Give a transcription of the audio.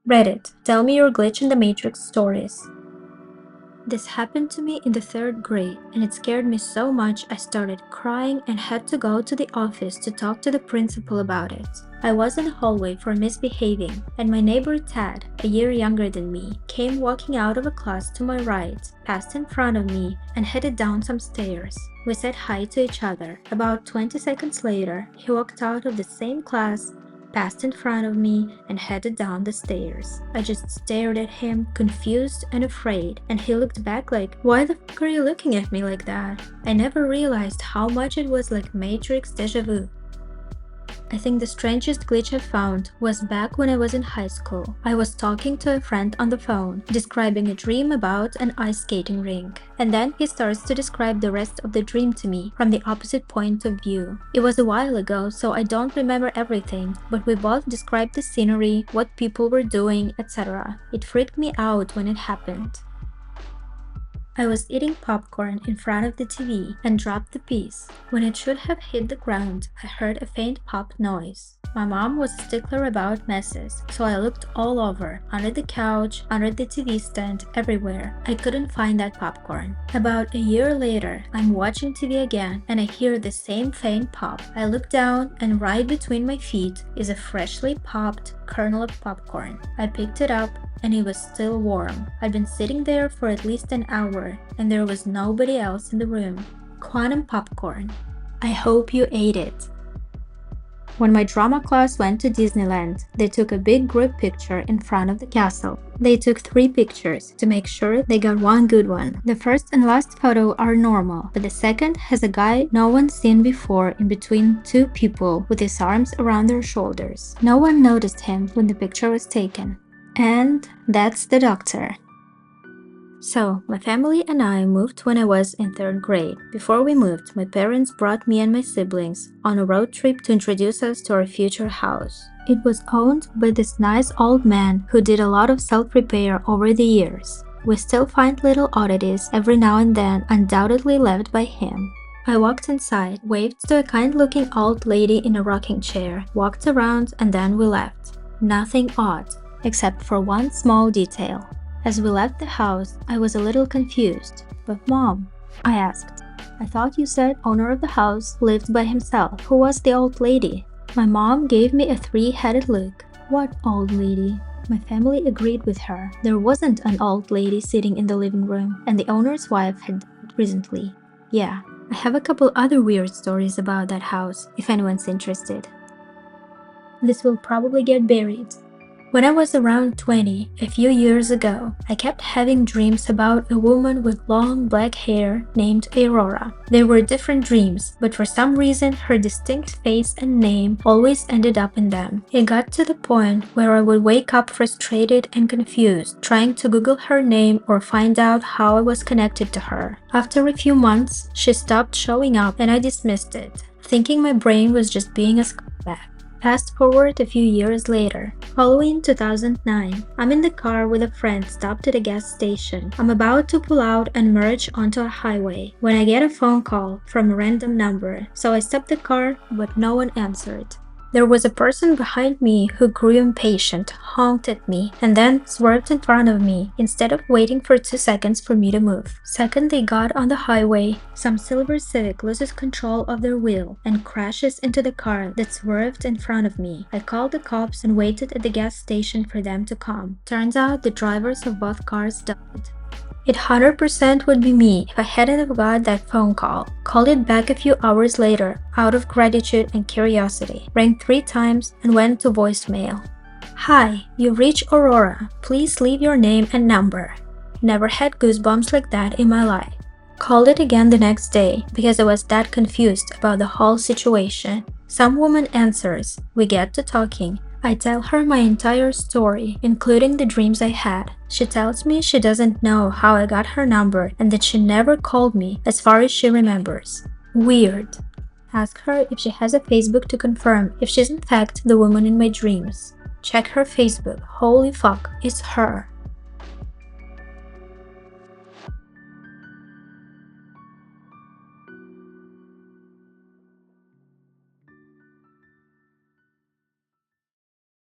Reddit, tell me your glitch in the Matrix stories. This happened to me in the 3rd grade, and it scared me so much I started crying and had to go to the office to talk to the principal about it. I was in the hallway for misbehaving, and my neighbor Tad, a year younger than me, came walking out of a class to my right, passed in front of me, and headed down some stairs. We said hi to each other. About 20 seconds later, he walked out of the same class, passed in front of me, and headed down the stairs. I just stared at him, confused and afraid, and he looked back like, "Why the fuck are you looking at me like that?" I never realized how much it was like Matrix deja vu. I think the strangest glitch I found was back when I was in high school. I was talking to a friend on the phone, describing a dream about an ice skating rink. And then he starts to describe the rest of the dream to me from the opposite point of view. It was a while ago, so I don't remember everything, but we both described the scenery, what people were doing, etc. It freaked me out when it happened. I was eating popcorn in front of the TV and dropped the piece. When it should have hit the ground, I heard a faint pop noise. My mom was a stickler about messes, so I looked all over, under the couch, under the TV stand, everywhere. I couldn't find that popcorn. About a year later, I'm watching TV again and I hear the same faint pop. I look down and right between my feet is a freshly popped kernel of popcorn. I picked it up and it was still warm. I'd been sitting there for at least an hour, and there was nobody else in the room. Quantum popcorn. I hope you ate it. When my drama class went to Disneyland, they took a big group picture in front of the castle. They took 3 pictures to make sure they got one good one. The first and last photo are normal, but the second has a guy no one's seen before in between 2 people with his arms around their shoulders. No one noticed him when the picture was taken. And that's the doctor. So, my family and I moved when I was in 3rd grade. Before we moved, my parents brought me and my siblings on a road trip to introduce us to our future house. It was owned by this nice old man who did a lot of self-repair over the years. We still find little oddities every now and then, undoubtedly left by him. I walked inside, waved to a kind-looking old lady in a rocking chair, walked around, and then we left. Nothing odd, except for one small detail. As we left the house, I was a little confused. "But Mom," I asked, "I thought you said owner of the house lived by himself. Who was the old lady?" My mom gave me a 3-headed look. "What old lady?" My family agreed with her. There wasn't an old lady sitting in the living room, and the owner's wife had died recently. Yeah, I have a couple other weird stories about that house, if anyone's interested. This will probably get buried. When I was around 20, a few years ago, I kept having dreams about a woman with long black hair named Aurora. They were different dreams, but for some reason her distinct face and name always ended up in them. It got to the point where I would wake up frustrated and confused, trying to Google her name or find out how I was connected to her. After a few months, she stopped showing up and I dismissed it, thinking my brain was just being a scumbag. Fast forward a few years later, Halloween 2009. I'm in the car with a friend stopped at a gas station. I'm about to pull out and merge onto a highway when I get a phone call from a random number, so I stop the car, but no one answered. There was a person behind me who grew impatient, honked at me, and then swerved in front of me instead of waiting for 2 seconds for me to move. Second they got on the highway, some silver Civic loses control of their wheel and crashes into the car that swerved in front of me. I called the cops and waited at the gas station for them to come. Turns out the drivers of both cars died. It 100% would be me if I hadn't have got that phone call. Called it back a few hours later, out of gratitude and curiosity. Rang 3 times and went to voicemail. "Hi, you've reached Aurora. Please leave your name and number." Never had goosebumps like that in my life. Called it again the next day because I was that confused about the whole situation. Some woman answers. We get to talking. I tell her my entire story, including the dreams I had. She tells me she doesn't know how I got her number and that she never called me as far as she remembers. Weird. Ask her if she has a Facebook to confirm if she's in fact the woman in my dreams. Check her Facebook. Holy fuck, it's her.